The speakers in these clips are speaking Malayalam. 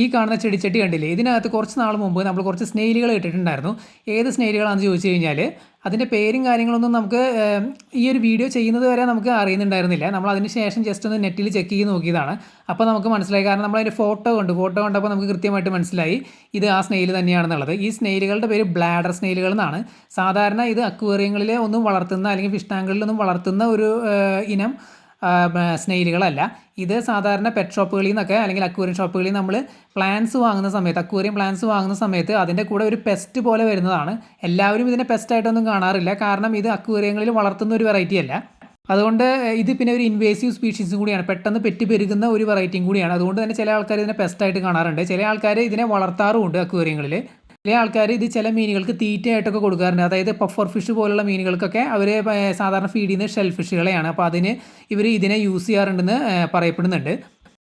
ഈ കാണുന്ന ചെടിച്ചട്ടി കണ്ടില്ലേ, ഇതിനകത്ത് കുറച്ച് നാൾ മുമ്പ് നമ്മൾ കുറച്ച് സ്നെയിലുകൾ ഇട്ടിട്ടുണ്ടായിരുന്നു. ഏത് സ്നെയിലുകളാണെന്ന് ചോദിച്ചു കഴിഞ്ഞാൽ അതിൻ്റെ പേരും കാര്യങ്ങളൊന്നും നമുക്ക് ഈ ഒരു വീഡിയോ ചെയ്യുന്നത് വരെ നമുക്ക് അറിയുന്നുണ്ടായിരുന്നില്ല. നമ്മൾ അതിന് ശേഷം ജസ്റ്റ് ഒന്ന് നെറ്റിൽ ചെക്ക് ചെയ്ത് നോക്കിയതാണ്. അപ്പോൾ നമുക്ക് മനസ്സിലായി, കാരണം നമ്മളതിൻ്റെ ഫോട്ടോ കണ്ടപ്പോൾ നമുക്ക് കൃത്യമായിട്ട് മനസ്സിലായി ഇത് ആ സ്നെയിൽ തന്നെയാണെന്നുള്ളത്. ഈ സ്നെയിലുകളുടെ പേര് ബ്ലാഡർ സ്നെയിലുകൾ എന്നാണ്. സാധാരണ ഇത് അക്വേറിയങ്ങളിൽ ഒന്നും വളർത്തുന്ന അല്ലെങ്കിൽ ഫിഷ് ടാങ്കുകളിലൊന്നും വളർത്തുന്ന ഒരു ഇനം സ്നെയിലുകളല്ല. ഇത് സാധാരണ പെറ്റ് ഷോപ്പുകളിൽ നിന്നൊക്കെ അല്ലെങ്കിൽ അക്വേറിയം ഷോപ്പുകളിൽ നമ്മൾ പ്ലാന്റ്സ് വാങ്ങുന്ന സമയത്ത്, അക്വേറിയം പ്ലാന്റ്സ് വാങ്ങുന്ന സമയത്ത് അതിൻ്റെ കൂടെ ഒരു പെസ്റ്റ് പോലെ വരുന്നതാണ്. എല്ലാവരും ഇതിനെ പെസ്റ്റായിട്ടൊന്നും കാണാറില്ല, കാരണം ഇത് അക്വേറിയങ്ങളിൽ വളർത്തുന്ന ഒരു വെറൈറ്റി അല്ല. അതുകൊണ്ട് ഇത് പിന്നെ ഒരു ഇൻവേസീവ് സ്പീഷീസും കൂടിയാണ്, പെട്ടെന്ന് പെറ്റ് പെരുകുന്ന ഒരു വെറൈറ്റിയും കൂടിയാണ്. അതുകൊണ്ട് തന്നെ ചില ആൾക്കാർ ഇതിനെ പെസ്റ്റായിട്ട് കാണാറുണ്ട്. ചില ആൾക്കാർ ഇതിനെ വളർത്താറുമുണ്ട് അക്വേറിയങ്ങളിൽ. ചില ആൾക്കാർ ഇത് ചില മീനുകൾക്ക് തീറ്റയായിട്ടൊക്കെ കൊടുക്കാറുണ്ട്. അതായത് പഫർ ഫിഷ് പോലുള്ള മീനുകൾക്കൊക്കെ അവർ സാധാരണ ഫീഡ് ചെയ്യുന്ന ഷെൽ ഫിഷുകളെയാണ്. അപ്പോൾ ഇവർ ഇതിനെ യൂസ് ചെയ്യാറുണ്ടെന്ന് പറയപ്പെടുന്നുണ്ട്.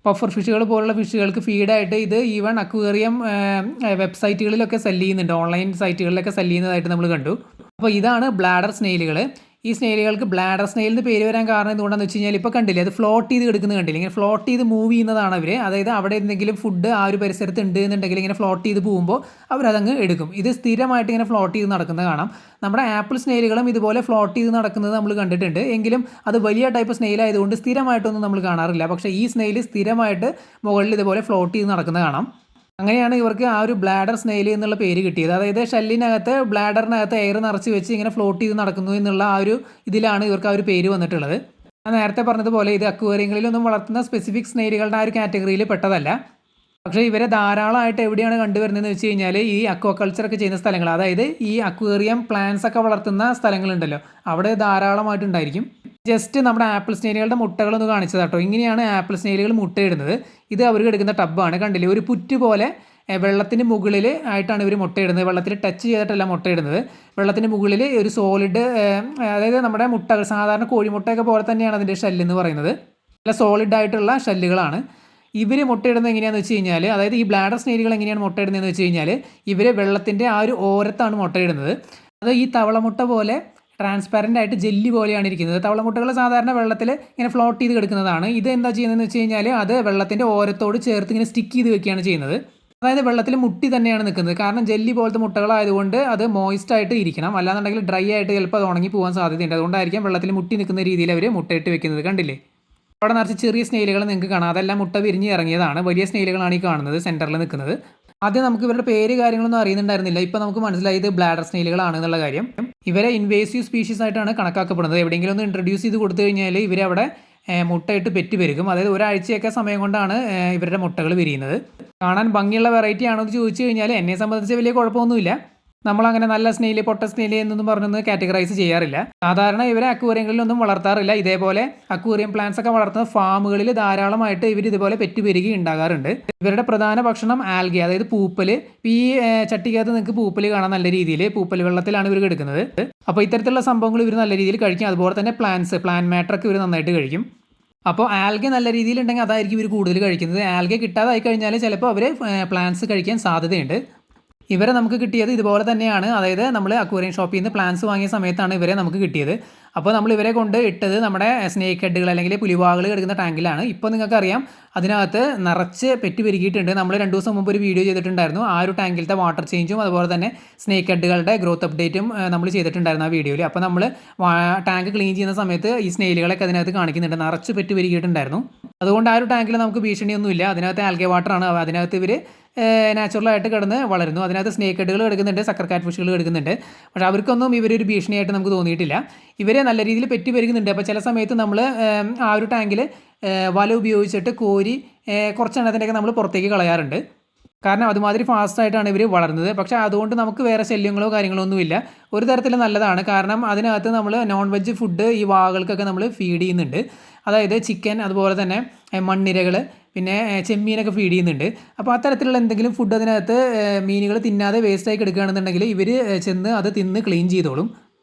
പഫർ ഫിഷുകൾ പോലുള്ള ഫിഷുകൾക്ക് ഫീഡായിട്ട് ഇത് ഈവൻ അക്വേറിയം വെബ്സൈറ്റുകളിലൊക്കെ സെല്ല് ചെയ്യുന്നുണ്ട്, ഓൺലൈൻ സൈറ്റുകളിലൊക്കെ സെല്ല് ചെയ്യുന്നതായിട്ട് നമ്മൾ കണ്ടു. അപ്പോൾ ഇതാണ് ബ്ലാഡർ സ്നെയിലുകൾ. ഈ സ്നെയിലുകൾക്ക് ബ്ലാഡർ സ്നെയിൽ എന്ന് പേര് വരാൻ കാരണം എന്തുകൊണ്ടാണെന്ന് വെച്ച് കഴിഞ്ഞാൽ, ഇപ്പോൾ കണ്ടില്ലേ, അത് ഫ്ലോട്ട് ചെയ്ത് കിടക്കുന്നത് കണ്ടില്ലേ, ഇങ്ങനെ ഫ്ലോട്ട് ചെയ്ത് മൂവ് ചെയ്യുന്നതാണ് അവർ. അതായത് അവിടെ എന്തെങ്കിലും ഫുഡ് ആ ഒരു പരിസരത്ത് ഉണ്ട് എന്നുണ്ടെങ്കിൽ ഇങ്ങനെ ഫ്ലോട്ട് ചെയ്ത് പോകുമ്പോൾ അവരതങ്ങ് എടുക്കും. ഇത് സ്ഥിരമായിട്ട് ഇങ്ങനെ ഫ്ലോട്ട് ചെയ്ത് നടക്കുന്നത് കാണാം. നമ്മുടെ ആപ്പിൾ സ്നെയിലുകളും ഇതുപോലെ ഫ്ലോട്ട് ചെയ്ത് നടക്കുന്നത് നമ്മൾ കണ്ടിട്ടുണ്ട്. എങ്കിലും അത് വലിയ ടൈപ്പ് സ്നെയിൽ ആയതുകൊണ്ട് സ്ഥിരമായിട്ടൊന്നും നമ്മൾ കാണാറില്ല. പക്ഷേ ഈ സ്നെയിൽ സ്ഥിരമായിട്ട് മുകളിൽ ഇതുപോലെ ഫ്ലോട്ട് ചെയ്ത് നടക്കുന്നത് കാണാം. അങ്ങനെയാണ് ഇവർക്ക് ആ ഒരു ബ്ലാഡർ സ്നെയിൽ എന്നുള്ള പേര് കിട്ടിയത്. അതായത് ഷെല്ലിനകത്ത് ബ്ലാഡറിനകത്ത് എയർ നിറച്ച് വെച്ച് ഇങ്ങനെ ഫ്ലോട്ട് ചെയ്ത് നടക്കുന്നു എന്നുള്ള ആ ഒരു ഇതിലാണ് ഇവർക്ക് ആ ഒരു പേര് വന്നിട്ടുള്ളത്. ഞാൻ നേരത്തെ പറഞ്ഞതുപോലെ ഇത് അക്വേറിയങ്ങളിലൊന്നും വളർത്തുന്ന സ്പെസിഫിക് സ്നെയിലുകളുടെ ആ ഒരു കാറ്റഗറിയിൽ പെട്ടതല്ല. പക്ഷേ ഇവരെ ധാരാളമായിട്ട് എവിടെയാണ് കണ്ടുവരുന്നതെന്ന് വെച്ച് കഴിഞ്ഞാൽ ഈ അക്വാകൾച്ചറൊക്കെ ചെയ്യുന്ന സ്ഥലങ്ങൾ, അതായത് ഈ അക്വേറിയം പ്ലാന്റ്സ് ഒക്കെ വളർത്തുന്ന സ്ഥലങ്ങളുണ്ടല്ലോ, അവിടെ ധാരാളമായിട്ടുണ്ടായിരിക്കും. ജസ്റ്റ് നമ്മുടെ ആപ്പിൾ സ്നെയിലുകളുടെ മുട്ടകളൊന്ന് കാണിച്ചത് കേട്ടോ. ഇങ്ങനെയാണ് ആപ്പിൾ സ്നെയിലുകൾ മുട്ടയിടുന്നത്. ഇത് അവർ എടുക്കുന്ന ടബ്ബാണ്, കണ്ടില്ലേ, ഒരു പുറ്റ് പോലെ വെള്ളത്തിന് മുകളിൽ ആയിട്ടാണ് ഇവർ മുട്ടയിടുന്നത്. വെള്ളത്തിൽ ടച്ച് ചെയ്തിട്ടല്ല മുട്ടയിടുന്നത്. വെള്ളത്തിന് മുകളിൽ ഒരു സോളിഡ്, അതായത് നമ്മുടെ മുട്ടകൾ സാധാരണ കോഴിമുട്ടയൊക്കെ പോലെ തന്നെയാണ് അതിൻ്റെ ഷെല്ലെന്ന് പറയുന്നത്. നല്ല സോളിഡ് ആയിട്ടുള്ള ഷെല്ലുകളാണ്. ഇവർ മുട്ടയിടുന്നത് എങ്ങനെയാണെന്ന് വെച്ച് കഴിഞ്ഞാൽ, അതായത് ഈ ബ്ലാഡർ സ്നെയിലുകൾ എങ്ങനെയാണ് മുട്ടയിടുന്നതെന്ന് വെച്ച് കഴിഞ്ഞാൽ, ഇവർ വെള്ളത്തിൻ്റെ ആ ഒരു ഓരത്താണ് മുട്ടയിടുന്നത്. അത് ഈ തവളമുട്ട പോലെ ട്രാൻസ്പാരൻ്റ് ആയിട്ട് ജെല്ലി പോലെയാണ് ഇരിക്കുന്നത്. തവളമുട്ടകൾ സാധാരണ വെള്ളത്തിൽ ഇങ്ങനെ ഫ്ലോട്ട് ചെയ്ത് കിടക്കുന്നതാണ്. ഇത് എന്താ ചെയ്യുന്നതെന്ന് വെച്ച് കഴിഞ്ഞാൽ, അത് വെള്ളത്തിൻ്റെ ഓരത്തോട് ചേർത്ത് ഇങ്ങനെ സ്റ്റിക്ക് ചെയ്ത് വെക്കുകയാണ് ചെയ്യുന്നത്. അതായത് വെള്ളത്തിൽ മുട്ടി തന്നെയാണ് നിൽക്കുന്നത്. കാരണം ജെല്ലി പോലത്തെ മുട്ടകളായതുകൊണ്ട് അത് മോയിസ്റ്റ് ആയിട്ട് ഇരിക്കണം, അല്ലാന്നുണ്ടെങ്കിൽ ഡ്രൈ ആയിട്ട് ചിലപ്പോൾ അത് ഉണങ്ങി പോകാൻ സാധ്യതയുണ്ട്. അതുകൊണ്ടായിരിക്കും വെള്ളത്തിൽ മുട്ടി നിൽക്കുന്ന രീതിയിൽ അവർ മുട്ടയിട്ട് വെക്കുന്നത്. കണ്ടില്ലേ, അവിടെ നിറച്ച് ചെറിയ സ്നെയിലുകൾ നിങ്ങൾക്ക് കാണാം. അതെല്ലാം മുട്ട വിരിഞ്ഞ് ഇറങ്ങിയതാണ്. വലിയ സ്നെയിലുകളാണ് ഈ കാണുന്നത് സെൻറ്ററിൽ നിൽക്കുന്നത്. ആദ്യം നമുക്ക് ഇവരുടെ പേര് കാര്യങ്ങളൊന്നും അറിയുന്നുണ്ടായിരുന്നില്ല. ഇപ്പോൾ നമുക്ക് മനസ്സിലായി ഇത് ബ്ലാഡർ സ്നെയിലുകളാണ് എന്നുള്ള കാര്യം. ഇവരെ ഇൻവേസീവ് സ്പീഷീസ് ആയിട്ടാണ് കണക്കാക്കപ്പെടുന്നത്. എവിടെയെങ്കിലും ഒന്ന് ഇൻട്രൊഡ്യൂസ് ചെയ്ത് കൊടുത്തു കഴിഞ്ഞാൽ ഇവരവിടെ മുട്ടയിട്ട് പെറ്റ് പെരുകും. അതായത് ഒരാഴ്ചയൊക്കെ സമയം കൊണ്ടാണ് ഇവരുടെ മുട്ടകൾ വിരിയുന്നത്. കാണാൻ ഭംഗിയുള്ള വെറൈറ്റി ആണോ എന്ന് ചോദിച്ചു കഴിഞ്ഞാൽ എന്നെ സംബന്ധിച്ച് വലിയ കുഴപ്പമൊന്നുമില്ല. നമ്മളങ്ങനെ നല്ല സ്നെയിൽ, പൊട്ട സ്നെയിൽ എന്നൊന്നും പറഞ്ഞൊന്നും കാറ്റഗറൈസ് ചെയ്യാറില്ല. സാധാരണ ഇവരെ അക്വേറിയങ്ങളിലൊന്നും വളർത്താറില്ല. ഇതേപോലെ അക്വേറിയം പ്ലാന്റ്സ് ഒക്കെ വളർത്തുന്ന ഫാമുകളിൽ ധാരാളമായിട്ട് ഇവർ ഇതുപോലെ പെറ്റ് പെരുകി ഉണ്ടാകാറുണ്ട്. ഇവരുടെ പ്രധാന ഭക്ഷണം ആൽഗെ, അതായത് പൂപ്പൽ. ഈ ചട്ടിക്കകത്ത് നിങ്ങൾക്ക് പൂപ്പൽ കാണാൻ നല്ല രീതിയിൽ പൂപ്പൽ വെള്ളത്തിലാണ് ഇവർ കിടക്കുന്നത്. അപ്പോൾ ഇത്തരത്തിലുള്ള സംഭവങ്ങൾ ഇവർ നല്ല രീതിയിൽ കഴിക്കും. അതുപോലെ തന്നെ പ്ലാന്റ് മാറ്ററൊക്കെ ഇവർ നന്നായിട്ട് കഴിക്കും. അപ്പോൾ ആൽഗെ നല്ല രീതിയിലുണ്ടെങ്കിൽ അതായിരിക്കും ഇവർ കൂടുതൽ കഴിക്കുന്നത്. ആൽഗെ കിട്ടാതായി കഴിഞ്ഞാൽ ചിലപ്പോൾ അവർ പ്ലാന്റ്സ് കഴിക്കാൻ സാധ്യതയുണ്ട്. ഇവരെ നമുക്ക് കിട്ടിയത് ഇതുപോലെ തന്നെയാണ്. അതായത് നമ്മൾ അക്വേറിയം ഷോപ്പിൽ നിന്ന് പ്ലാന്റ്സ് വാങ്ങിയ സമയത്താണ് ഇവരെ നമുക്ക് കിട്ടിയത്. അപ്പോൾ നമ്മൾ ഇവരെ കൊണ്ട് ഇട്ടത് നമ്മുടെ സ്നേക്ക് ഹെഡുകൾ അല്ലെങ്കിൽ പുലിവാകൾ കിടക്കുന്ന ടാങ്കിലാണ്. ഇപ്പോൾ നിങ്ങൾക്കറിയാം അതിനകത്ത് നിറച്ച് പെറ്റ് പെരുകിയിട്ടുണ്ട്. നമ്മൾ 2 ദിവസം മുമ്പ് ഒരു വീഡിയോ ചെയ്തിട്ടുണ്ടായിരുന്നു. ആ ഒരു ടാങ്കിലത്തെ വാട്ടർ ചേഞ്ചും അതുപോലെ തന്നെ സ്നേക്ക് ഹെഡുകളുടെ ഗ്രോത്ത് അപ്ഡേറ്റും നമ്മൾ ചെയ്തിട്ടുണ്ടായിരുന്നു ആ വീഡിയോയിൽ. അപ്പോൾ നമ്മൾ ടാങ്ക് ക്ലീൻ ചെയ്യുന്ന സമയത്ത് ഈ സ്നെയിലുകളൊക്കെ അതിനകത്ത് കാണിക്കുന്നുണ്ട്. നിറച്ച് പെറ്റ് പെരുകിയിട്ടുണ്ടായിരുന്നു. അതുകൊണ്ട് ആ ഒരു ടാങ്കിൽ നമുക്ക് ഭീഷണിയൊന്നുമില്ല. അതിനകത്ത് ആൽഗെ വാട്ടറാണ്. അതിനകത്ത് ഇവർ നാച്ചുറലായിട്ട് കിടന്ന് വളരുന്നു. അതിനകത്ത് സ്നേക്ക് ഹെഡുകൾ കിടക്കുന്നുണ്ട്, സക്കർ കാറ്റ് ഫിഷുകൾ കിടക്കുന്നുണ്ട്. പക്ഷേ അവർക്കൊന്നും ഇവരൊരു ഭീഷണിയായിട്ട് നമുക്ക് തോന്നിയിട്ടില്ല. ഇവരെ നല്ല രീതിയിൽ പെറ്റ് പെരുകുന്നുണ്ട്. അപ്പോൾ ചില സമയത്ത് നമ്മൾ ആ ഒരു ടാങ്കിൽ വല ഉപയോഗിച്ചിട്ട് കോരി കുറച്ചെണ്ണത്തിൻ്റെയൊക്കെ നമ്മൾ പുറത്തേക്ക് കളയാറുണ്ട്. കാരണം അതുമാതിരി ഫാസ്റ്റായിട്ടാണ് ഇവർ വളർന്നത്. പക്ഷേ അതുകൊണ്ട് നമുക്ക് വേറെ ശല്യങ്ങളോ കാര്യങ്ങളോ ഒന്നുമില്ല. ഒരു തരത്തിൽ നല്ലതാണ്. കാരണം അതിനകത്ത് നമ്മൾ നോൺ വെജ് ഫുഡ് ഈ വാകൾക്കൊക്കെ നമ്മൾ ഫീഡ് ചെയ്യുന്നുണ്ട്. അതായത് ചിക്കൻ, അതുപോലെ തന്നെ മണ്ണിരകൾ, പിന്നെ ചെമ്മീനൊക്കെ ഫീഡ് ചെയ്യുന്നുണ്ട്. അപ്പോൾ അത്തരത്തിലുള്ള എന്തെങ്കിലും ഫുഡ് അതിനകത്ത് മീനുകൾ തിന്നാതെ വേസ്റ്റായി കിടക്കുകയാണെന്നുണ്ടെങ്കിൽ ഇവർ ചെന്ന് അത് തിന്ന് ക്ലീൻ ചെയ്തോളും.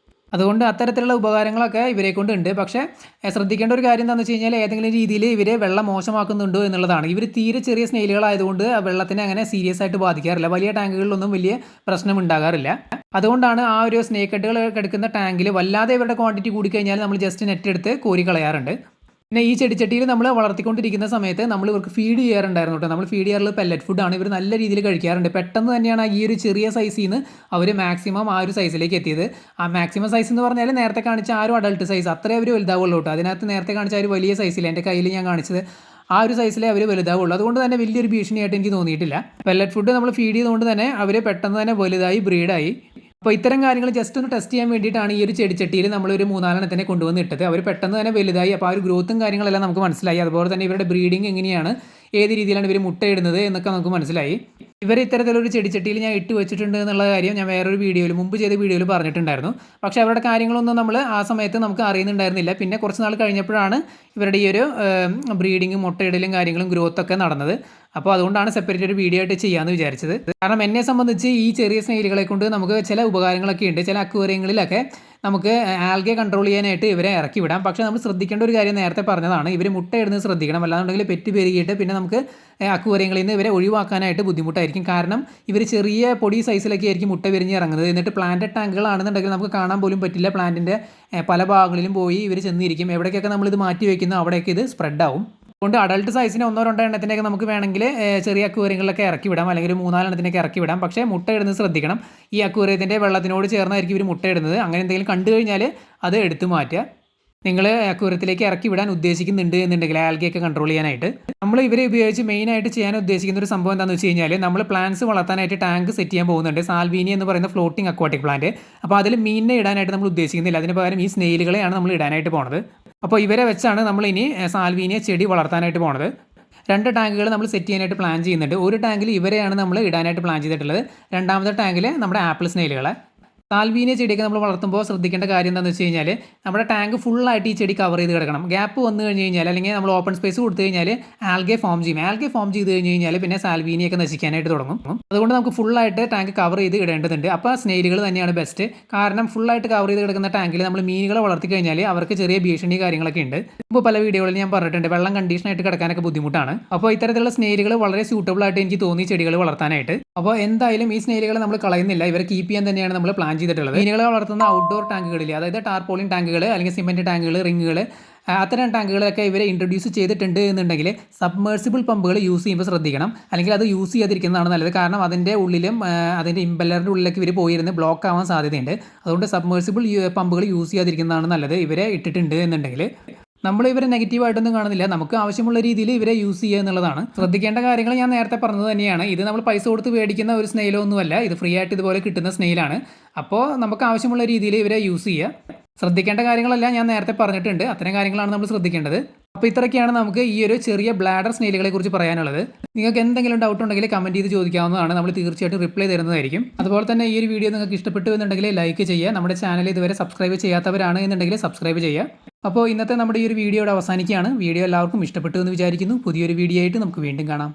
അതുകൊണ്ട് അത്തരത്തിലുള്ള ഉപകാരങ്ങളൊക്കെ ഇവരെ കൊണ്ടുണ്ട്. പക്ഷേ ശ്രദ്ധിക്കേണ്ട ഒരു കാര്യം എന്താണെന്ന് വെച്ച് കഴിഞ്ഞാൽ, ഏതെങ്കിലും രീതിയിൽ ഇവർ വെള്ളം മോശമാക്കുന്നുണ്ടോ എന്നുള്ളതാണ്. ഇവർ തീരെ ചെറിയ സ്നെയിലുകളായതുകൊണ്ട് വെള്ളത്തിനെ അങ്ങനെ സീരിയസ് ആയിട്ട് ബാധിക്കാറില്ല. വലിയ ടാങ്കുകളിലൊന്നും വലിയ പ്രശ്നം ഉണ്ടാകാറില്ല. അതുകൊണ്ടാണ് ആ ഒരു സ്നേക്ക് ഹെഡുകൾ കിടക്കുന്ന ടാങ്കിൽ വല്ലാതെ ഇവരുടെ ക്വാണ്ടിറ്റി കൂടിക്കഴിഞ്ഞാൽ നമ്മൾ ജസ്റ്റ് നെറ്റ് എടുത്ത് കോരി കളയാറുണ്ട്. പിന്നെ ഈ ചെടിച്ചട്ടിയിൽ നമ്മൾ വളർത്തിക്കൊണ്ടിരിക്കുന്ന സമയത്ത് നമ്മൾ ഇവർക്ക് ഫീഡ് ചെയ്യാറുണ്ടായിരുന്നു കേട്ടോ. നമ്മൾ ഫീഡ് ചെയ്യാറുള്ളത് പെല്ലറ്റ് ഫുഡാണ്. ഇവർ നല്ല രീതിയിൽ കഴിക്കാറുണ്ട്. പെട്ടെന്ന് തന്നെയാണ് ഈ ഒരു ചെറിയ സൈസിൽ നിന്ന് അവർ മാക്സിമം ആ ഒരു സൈസിലേക്ക് എത്തിയത്. ആ മാക്സിമം സൈസ് എന്ന് പറഞ്ഞാൽ നേരത്തെ കാണിച്ച ആ ഒരു അഡൾട്ട് സൈസ് അത്രേ അവർ വലുതാവുള്ളൂ കേട്ടോ. അതിനകത്ത് നേരത്തെ കാണിച്ച ആ ഒരു വലിയ സൈസിൽ എൻ്റെ കയ്യിൽ ഞാൻ കാണിച്ചത് ആ ഒരു സൈസിലേ അവർ വലുതാവുള്ളൂ. അതുകൊണ്ട് തന്നെ വലിയൊരു ഭീഷണിയായിട്ട് എനിക്ക് തോന്നിയിട്ടില്ല. പെല്ലറ്റ് ഫുഡ് നമ്മൾ ഫീഡ് ചെയ്തുകൊണ്ട് തന്നെ അവർ പെട്ടെന്ന് തന്നെ വലുതായി ബ്രീഡായി. അപ്പോൾ ഇത്തരം കാര്യങ്ങൾ ജസ്റ്റ് ഒന്ന് ടെസ്റ്റ് ചെയ്യാൻ വേണ്ടിയിട്ടാണ് ഈ ഒരു ചെടിച്ചട്ടിയിൽ നമ്മളൊരു 3-4 കൊണ്ടുവന്ന് ഇട്ടത്. അവർ പെട്ടെന്ന് തന്നെ വലുതായി. അപ്പോൾ ആ ഒരു ഗ്രോത്തും കാര്യങ്ങളെല്ലാം നമുക്ക് മനസ്സിലായി. അതുപോലെ തന്നെ ഇവരുടെ ബ്രീഡിങ് എങ്ങനെയാണ്, ഏത് രീതിയിലാണ് ഇവർ മുട്ടയിടുന്നത് എന്നൊക്കെ നമുക്ക് മനസ്സിലായി. ഇവർ ഇത്തരത്തിലൊരു ചെടിച്ചട്ടിയിൽ ഞാൻ ഇട്ട് വെച്ചിട്ടുണ്ട് എന്നുള്ള കാര്യം ഞാൻ വേറൊരു വീഡിയോയിൽ മുമ്പ് ചെയ്ത വീഡിയോയിൽ പറഞ്ഞിട്ടുണ്ടായിരുന്നു. പക്ഷേ അവരുടെ കാര്യങ്ങളൊന്നും നമ്മൾ ആ സമയത്ത് നമുക്ക് അറിയുന്നുണ്ടായിരുന്നില്ല. പിന്നെ കുറച്ച് നാൾ കഴിഞ്ഞപ്പോഴാണ് ഇവരുടെ ഈ ഒരു ബ്രീഡിങ്ങും മുട്ടയിടലും കാര്യങ്ങളും ഗ്രോത്തൊക്കെ നടന്നത്. അപ്പോൾ അതുകൊണ്ടാണ് സെപ്പറേറ്റ് ഒരു വീഡിയോ ആയിട്ട് ചെയ്യാമെന്ന് വിചാരിച്ചത്. കാരണം എന്നെ സംബന്ധിച്ച് ഈ ചെറിയ സ്നേഹിലുകളെ കൊണ്ട് നമുക്ക് ചില ഉപകാരങ്ങളൊക്കെ ഉണ്ട്. ചില അക്വേറിയങ്ങളിലൊക്കെ നമുക്ക് ആൽഗെ കൺട്രോൾ ചെയ്യാനായിട്ട് ഇവരെ ഇറക്കി വിടാം. പക്ഷേ നമ്മൾ ശ്രദ്ധിക്കേണ്ട ഒരു കാര്യം നേരത്തെ പറഞ്ഞതാണ്, ഇവർ മുട്ടയിടുന്നത് ശ്രദ്ധിക്കണം. അല്ലാന്നുണ്ടെങ്കിൽ പെറ്റ് പെരുകിയിട്ട് പിന്നെ നമുക്ക് അക്വേറിയങ്ങളിൽ നിന്ന് ഇവരെ ഒഴിവാക്കാനായിട്ട് ബുദ്ധിമുട്ടായിരിക്കും. കാരണം ഇവർ ചെറിയ പൊടി സൈസിലൊക്കെ ആയിരിക്കും മുട്ട വിരിഞ്ഞ് ഇറങ്ങുന്നത്. എന്നിട്ട് പ്ലാന്റഡ് ടാങ്കുകളാണെന്നുണ്ടെങ്കിൽ നമുക്ക് കാണാൻ പോലും പറ്റില്ല. പ്ലാന്റിൻ്റെ പല ഭാഗങ്ങളിലും പോയി ഇവർ ചെന്നിരിക്കും. എവിടേക്കൊക്കെ നമ്മളിത് മാറ്റി വയ്ക്കുന്നു അവിടേക്ക് ഇത് സ്പ്രെഡ് ആവും. അതുകൊണ്ട് അഡൾട്ട് സൈസിന് 1-2 എണ്ണത്തിനൊക്കെ നമുക്ക് വേണമെങ്കിൽ ചെറിയ അക്വേറിയങ്ങളിലൊക്കെ ഇറക്കി വിടാം, അല്ലെങ്കിൽ 3-4 എണ്ണത്തിനൊക്കെ ഇറക്കി വിടാം. പക്ഷേ മുട്ട ഇടുന്നത് ശ്രദ്ധിക്കണം. ഈ അക്വേറിയത്തിൻ്റെ വെള്ളത്തിനോട് ചേർന്നായിരിക്കും ഇവർ മുട്ട ഇടുന്നത്. അങ്ങനെ എന്തെങ്കിലും കണ്ടു കഴിഞ്ഞാൽ അത് എടുത്തു മാറ്റുക. നിങ്ങൾ അക്വേറിയത്തിലേക്ക് ഇറക്കി വിടാൻ ഉദ്ദേശിക്കുന്നുണ്ട് എന്നുണ്ടെങ്കിൽ ആൽഗയൊക്കെ കൺട്രോൾ ചെയ്യാനായിട്ട് നമ്മൾ ഇവരെ ഉപയോഗിച്ച് മെയിനായിട്ട് ചെയ്യാൻ ഉദ്ദേശിക്കുന്ന ഒരു സംഭവം എന്താണെന്ന് വെച്ച് കഴിഞ്ഞാൽ, നമ്മൾ പ്ലാന്റ്സ് വളർത്താനായിട്ട് ടാങ്ക് സെറ്റ് ചെയ്യാൻ പോകുന്നുണ്ട്. സാൽവീനി എന്ന് പറയുന്ന ഫ്ലോട്ടിംഗ് അക്വാട്ടിക് പ്ലാന്റ്. അപ്പോൾ അതിൽ മീനിനെ ഇടാനായിട്ട് നമ്മൾ ഉദ്ദേശിക്കുന്നില്ല. അതിന് പകരം ഈ സ്നെയിലുകളെയാണ് നമ്മൾ ഇടാനായിട്ട് പോണത്. അപ്പോൾ ഇവരെ വെച്ചാണ് നമ്മൾ ഇനി സാൽവീനിയ ചെടി വളർത്താനായിട്ട് പോണത്. 2 ടാങ്കുകൾ നമ്മൾ സെറ്റ് ചെയ്യാനായിട്ട് പ്ലാൻ ചെയ്യുന്നുണ്ട്. ഒരു ടാങ്കിൽ ഇവരെയാണ് നമ്മൾ ഇടാനായിട്ട് പ്ലാൻ ചെയ്തിട്ടുള്ളത്. രണ്ടാമത്തെ ടാങ്കിൽ നമ്മുടെ ആപ്പിൾ സ്നെയിലുകളെ. സാൽവീനിയ ചെടിയൊക്കെ നമ്മൾ വളർത്തുമ്പോൾ ശ്രദ്ധിക്കേണ്ട കാര്യം എന്താണെന്ന് വെച്ച് കഴിഞ്ഞാൽ, നമ്മുടെ ടാങ്ക് ഫുള്ളായിട്ട് ഈ ചെടി കവർ ചെയ്ത് കിടക്കണം. ഗ്യാപ്പ് വന്നു കഴിഞ്ഞ് കഴിഞ്ഞാൽ, അല്ലെങ്കിൽ നമ്മൾ ഓപ്പൺ സ്പേസ് കൊടുത്തു കഴിഞ്ഞാൽ ആൽഗെ ഫോം ചെയ്യും. ആൽഗെ ഫോം ചെയ്ത് കഴിഞ്ഞ് കഴിഞ്ഞാൽ പിന്നെ സാൽവീനിയൊക്കെ നശിക്കാനായിട്ട് തുടങ്ങും. അതുകൊണ്ട് നമുക്ക് ഫുള്ളായിട്ട് ടാങ്ക് കവർ ചെയ്ത് ഇടേണ്ടതുണ്ട്. അപ്പോൾ സ്നെയിലുകൾ തന്നെയാണ് ബെസ്റ്റ്. കാരണം ഫുള്ളായിട്ട് കവർ ചെയ്ത് കിടക്കുന്ന ടാങ്കിൽ നമ്മൾ മീനുകളെ വളർത്തി കഴിഞ്ഞാൽ അവർക്ക് ചെറിയ ഭീഷണി കാര്യങ്ങളൊക്കെ ഉണ്ട്. ഇപ്പോൾ പല വീഡിയോകളിൽ ഞാൻ പറഞ്ഞിട്ടുണ്ട്, വെള്ളം കണ്ടീഷനായിട്ട് കിടക്കാനൊക്കെ ബുദ്ധിമുട്ടാണ്. അപ്പോൾ ഇത്തരത്തിലുള്ള സ്നെയിലുകൾ വളരെ സ്യൂട്ടബിൾ ആയിട്ട് എനിക്ക് തോന്നി ചെടികൾ വളർത്താനായിട്ട്. അപ്പോൾ എന്തായാലും ഈ സ്നെയിലുകൾ നമ്മൾ കളയുന്നില്ല, ഇവരെ കീപ്പ് ചെയ്യാൻ തന്നെയാണ് നമ്മൾ പ്ലാൻ ചെയ്തിട്ടുള്ളത്. മീനുകളെ വളർത്തുന്ന ഔട്ട്ഡോർ ടാങ്കുകളിൽ, അതായത് ടാർപോളിൻ ടാങ്കുകൾ അല്ലെങ്കിൽ സിമെൻറ്റ് ടാങ്കുകൾ, റിങ്ങുകൾ, അത്തരം ടാങ്കുകളൊക്കെ ഇവരെ ഇൻട്രൊഡ്യൂസ് ചെയ്തിട്ടുണ്ട് എന്നുണ്ടെങ്കിൽ സബ്മേഴ്സിബിൾ പമ്പുകൾ യൂസ് ചെയ്യുമ്പോൾ ശ്രദ്ധിക്കണം. അല്ലെങ്കിൽ അത് യൂസ് ചെയ്യാതിരിക്കുന്നതാണ് നല്ലത്. കാരണം അതിൻ്റെ ഉള്ളിലും അതിൻ്റെ ഇമ്പല്ലറിൻ്റെ ഉള്ളിലേക്ക് ഇവർ പോയിരുന്ന് ബ്ലോക്ക് ആവാൻ സാധ്യതയുണ്ട്. അതുകൊണ്ട് സബ്മേഴ്സിബിൾ പമ്പുകൾ യൂസ് ചെയ്യാതിരിക്കുന്നതാണ് നല്ലത് ഇവരെ ഇട്ടിട്ടുണ്ട് എന്നുണ്ടെങ്കിൽ. നമ്മൾ ഇവരെ നെഗറ്റീവായിട്ടൊന്നും കാണുന്നില്ല. നമുക്ക് ആവശ്യമുള്ള രീതിയിൽ ഇവരെ യൂസ് ചെയ്യുക എന്നുള്ളതാണ്. ശ്രദ്ധിക്കേണ്ട കാര്യങ്ങൾ ഞാൻ നേരത്തെ പറഞ്ഞത് തന്നെയാണ്. ഇത് നമ്മൾ പൈസ കൊടുത്ത് മേടിക്കുന്ന ഒരു സ്നെയിലോ ഒന്നുമല്ല. ഇത് ഫ്രീ ആയിട്ട് ഇതുപോലെ കിട്ടുന്ന സ്നെയിലാണ്. അപ്പോൾ നമുക്ക് ആവശ്യമുള്ള രീതിയിൽ ഇവരെ യൂസ് ചെയ്യുക. ശ്രദ്ധിക്കേണ്ട കാര്യങ്ങളെല്ലാം ഞാൻ നേരത്തെ പറഞ്ഞിട്ടുണ്ട്. അത്തരം കാര്യങ്ങളാണ് നമ്മൾ ശ്രദ്ധിക്കേണ്ടത്. അപ്പോൾ ഇത്രയൊക്കെയാണ് നമുക്ക് ഈ ഒരു ചെറിയ ബ്ലാഡർ സ്നെയിലുകളെ കുറിച്ച് പറയാനുള്ളത്. നിങ്ങൾക്ക് എന്തെങ്കിലും ഡൗട്ട് ഉണ്ടെങ്കിൽ കമൻറ്റ് ചെയ്ത് ചോദിക്കാവുന്നതാണ്. നമ്മൾ തീർച്ചയായിട്ടും റിപ്ലൈ തരുന്നതായിരിക്കും. അതുപോലെ തന്നെ ഈ ഒരു വീഡിയോ നിങ്ങൾക്ക് ഇഷ്ടപ്പെട്ടു എന്നുണ്ടെങ്കിൽ ലൈക്ക് ചെയ്യുക. നമ്മുടെ ചാനൽ ഇതുവരെ സബ്സ്ക്രൈബ് ചെയ്യാത്തവരാണ് എന്നുണ്ടെങ്കിൽ സബ്സ്ക്രൈബ് ചെയ്യുക. അപ്പോൾ ഇന്നത്തെ നമ്മുടെ ഈ ഒരു വീഡിയോയുടെ അവസാനിക്കുകയാണ്. വീഡിയോ എല്ലാവർക്കും ഇഷ്ടപ്പെട്ടു എന്ന് വിചാരിക്കുന്നു. പുതിയൊരു വീഡിയോ ആയിട്ട് നമുക്ക് വീണ്ടും കാണാം.